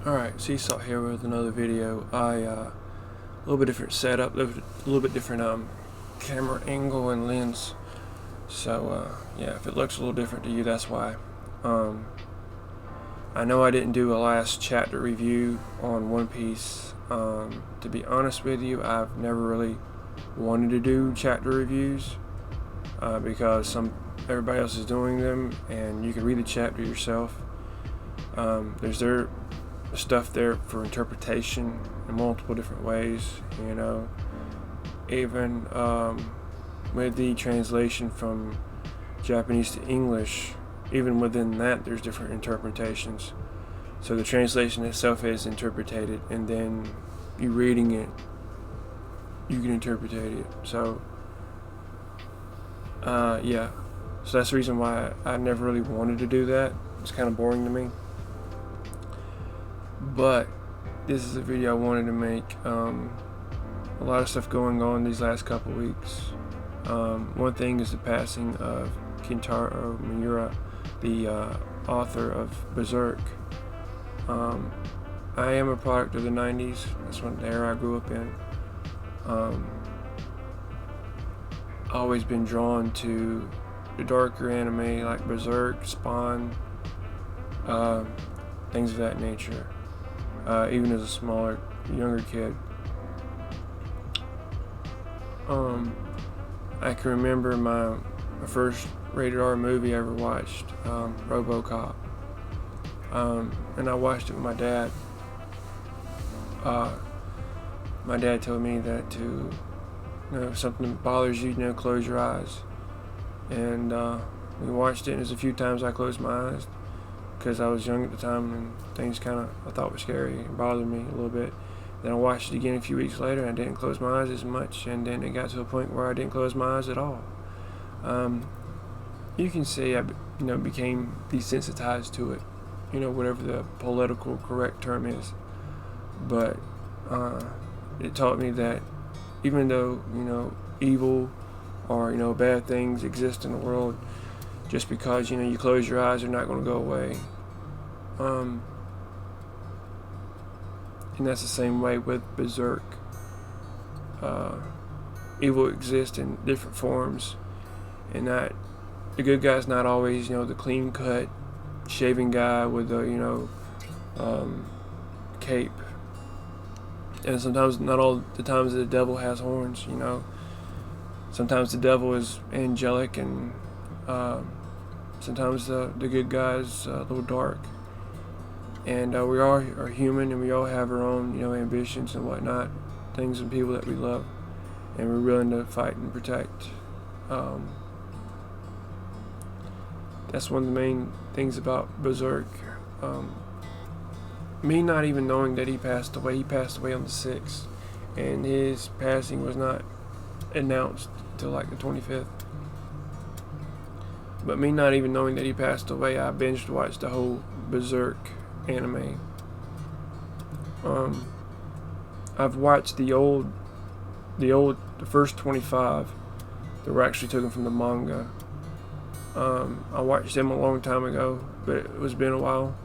Alright, Seesaw here with another video. A little bit different setup, a little bit different camera angle and lens. So yeah, if it looks a little different to you, that's why. I know I didn't do a last chapter review on One Piece. To be honest with you, I've never really wanted to do chapter reviews because everybody else is doing them, and you can read the chapter yourself. There's their stuff there for interpretation in multiple different ways, you know. Even with the translation from Japanese to English, even within that there's different interpretations. So the translation itself is interpreted, and then you reading it, you can interpret it. So yeah, so that's the reason why I never really wanted to do that. It's kind of boring to me. But this is a video I wanted to make. A lot of stuff going on these last couple weeks. One thing is the passing of Kintaro Miura, the author of Berserk. I am a product of the 90s. That's the era I grew up in. Always been drawn to the darker anime like Berserk, Spawn, things of that nature. Even as a younger kid. I can remember my first rated R movie I ever watched, RoboCop. And I watched it with my dad. My dad told me that if something bothers you, close your eyes. And we watched it, and there's a few times I closed my eyes because I was young at the time, and things I thought were scary and bothered me a little bit. Then I watched it again a few weeks later, and I didn't close my eyes as much, and then it got to a point where I didn't close my eyes at all. You can say I became desensitized to it, whatever the political correct term is. But it taught me that even though evil or bad things exist in the world, just because you close your eyes, they're not going to go away. And that's the same way with Berserk. Evil exists in different forms, and that the good guy's not always the clean cut shaving guy with the cape. And sometimes, not all the times, the devil has horns. Sometimes the devil is angelic, and sometimes the good guy is a little dark. And we all are human, and we all have our own ambitions and whatnot, things and people that we love, and we're willing to fight and protect. That's one of the main things about Berserk. Me not even knowing that he passed away on the 6th, and his passing was not announced till like the 25th. But me not even knowing that he passed away, I binged watched the whole Berserk anime. I've watched the first 25 that were actually taken from the manga. I watched them a long time ago, but it was been a while,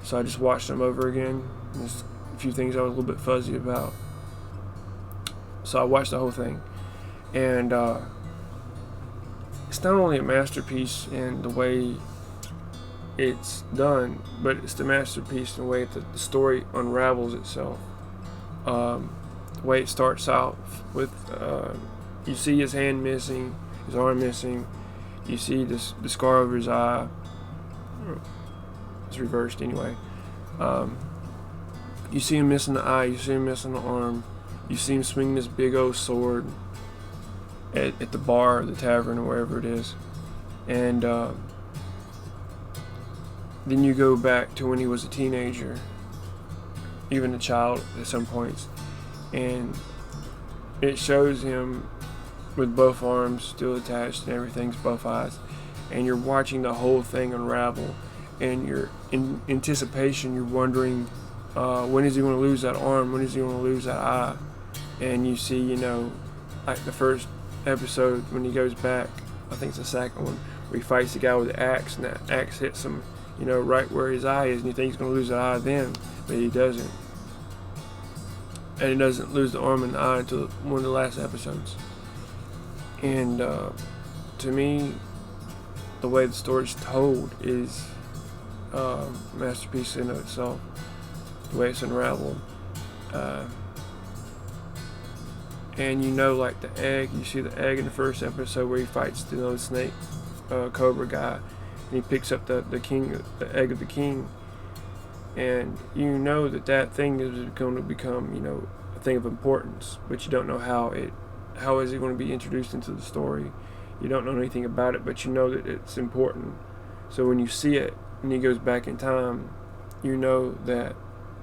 so I just watched them over again. There's a few things I was a little bit fuzzy about, so I watched the whole thing. And it's not only a masterpiece in the way it's done, but it's the masterpiece in the way that the story unravels itself. The way it starts out with you see his hand missing, his arm missing, you see the scar over his eye. It's reversed anyway. You see him missing the eye, you see him missing the arm, you see him swinging this big old sword at the bar, the tavern, or wherever it is. And then you go back to when he was a teenager, even a child at some points, and it shows him with both arms still attached and everything's both eyes, and you're watching the whole thing unravel, and you're in anticipation. You're wondering when is he going to lose that arm, when is he going to lose that eye. And you see like the first episode when he goes back, I think it's the second one, where he fights the guy with the axe, and that axe hits him right where his eye is, and you think he's going to lose that eye then. but he doesn't. And he doesn't lose the arm and the eye until one of the last episodes. And to me, the way the story's told is a masterpiece in itself. The way it's unraveled. And you know, like the egg, you see the egg in the first episode where he fights the snake cobra guy, and he picks up the egg of the king, and you know that thing is going to become, a thing of importance, but you don't know how is it going to be introduced into the story. You don't know anything about it, but you know that it's important. So when you see it and he goes back in time, you know that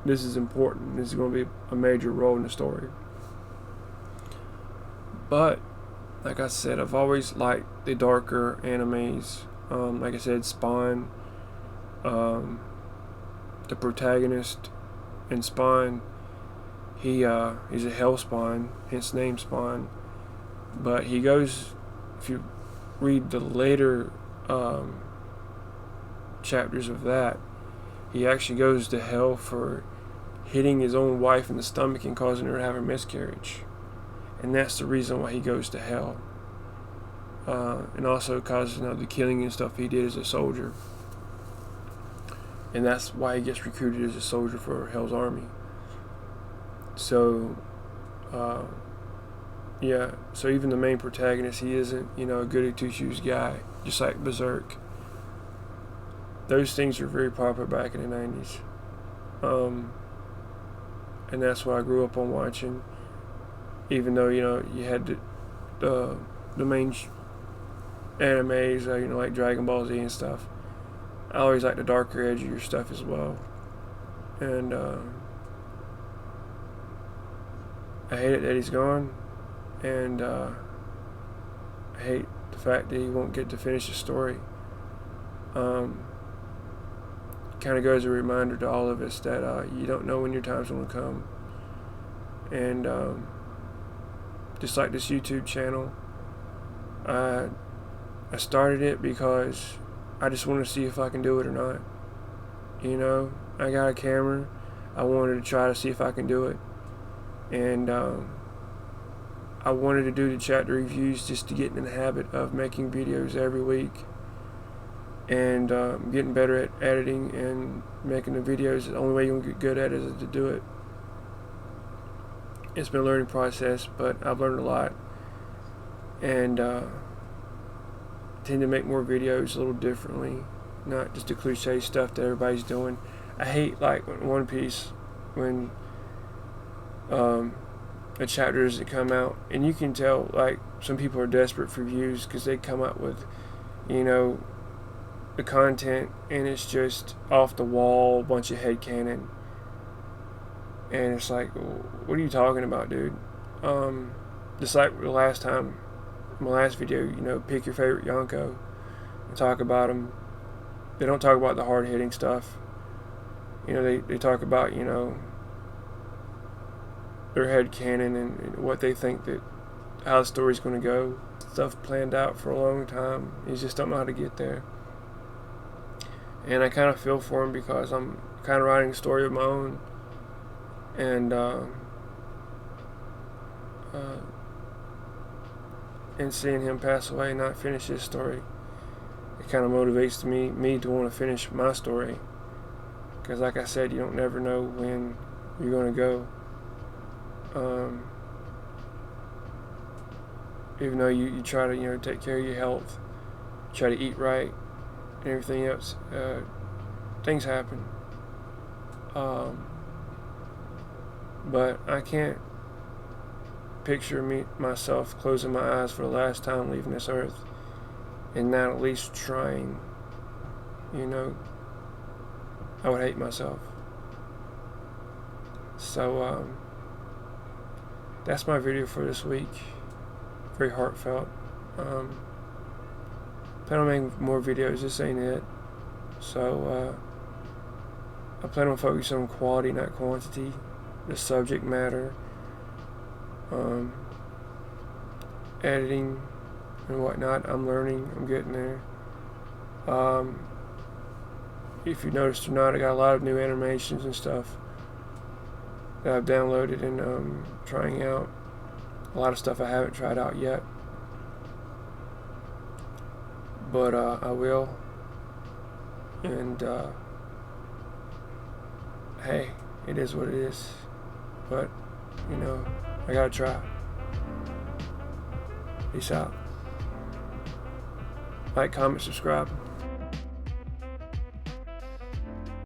this is important. This is going to be a major role in the story. But like I said, I've always liked the darker animes. Like I said, Spawn, the protagonist in Spawn, he's a hell spawn, hence name Spawn. But he goes, if you read the later chapters of that, he actually goes to hell for hitting his own wife in the stomach and causing her to have a miscarriage. And that's the reason why he goes to hell. And also causes the killing and stuff he did as a soldier. And that's why he gets recruited as a soldier for Hell's Army. So, so even the main protagonist, he isn't, a goody two-shoes guy, just like Berserk. Those things were very popular back in the 90s. And that's what I grew up on watching. Even though, you had the main animes, like Dragon Ball Z and stuff. I always like the darker, edgier stuff as well. And I hate it that he's gone. And I hate the fact that he won't get to finish the story. Kind of goes a reminder to all of us that you don't know when your time's going to come. And just like this YouTube channel, I started it because I just wanted to see if I can do it or not. I got a camera. I wanted to try to see if I can do it. And I wanted to do the chapter reviews just to get in the habit of making videos every week. And getting better at editing and making the videos. The only way you're going to get good at it is to do it. It's been a learning process, but I've learned a lot. And tend to make more videos a little differently. Not just the cliche stuff that everybody's doing. I hate, like, One Piece, when a chapter doesn't come out. And you can tell, like, some people are desperate for views because they come up with, the content, and it's just off the wall, bunch of headcanon. And it's like, what are you talking about, dude? Just like the last time, my last video, pick your favorite Yonko and talk about them. They don't talk about the hard-hitting stuff. They talk about, their headcanon and what they think that, how the story's going to go. Stuff planned out for a long time. You just don't know how to get there. And I kind of feel for him because I'm kind of writing a story of my own. And seeing him pass away and not finish his story, it kind of motivates me to want to finish my story. Because like I said, you don't never know when you're going to go. Even though you try to take care of your health, try to eat right, and everything else, things happen. But I can't picture myself closing my eyes for the last time leaving this earth and not at least trying. I would hate myself. So that's my video for this week. Very heartfelt. Plan on making more videos. This ain't it. So I plan on focusing on quality, not quantity. The subject matter, editing and whatnot. I'm learning. I'm getting there. If you noticed or not, I got a lot of new animations and stuff that I've downloaded and trying out. A lot of stuff I haven't tried out yet, but I will. And hey, it is what it is. But you know, I gotta try. Peace out. Like, comment, subscribe.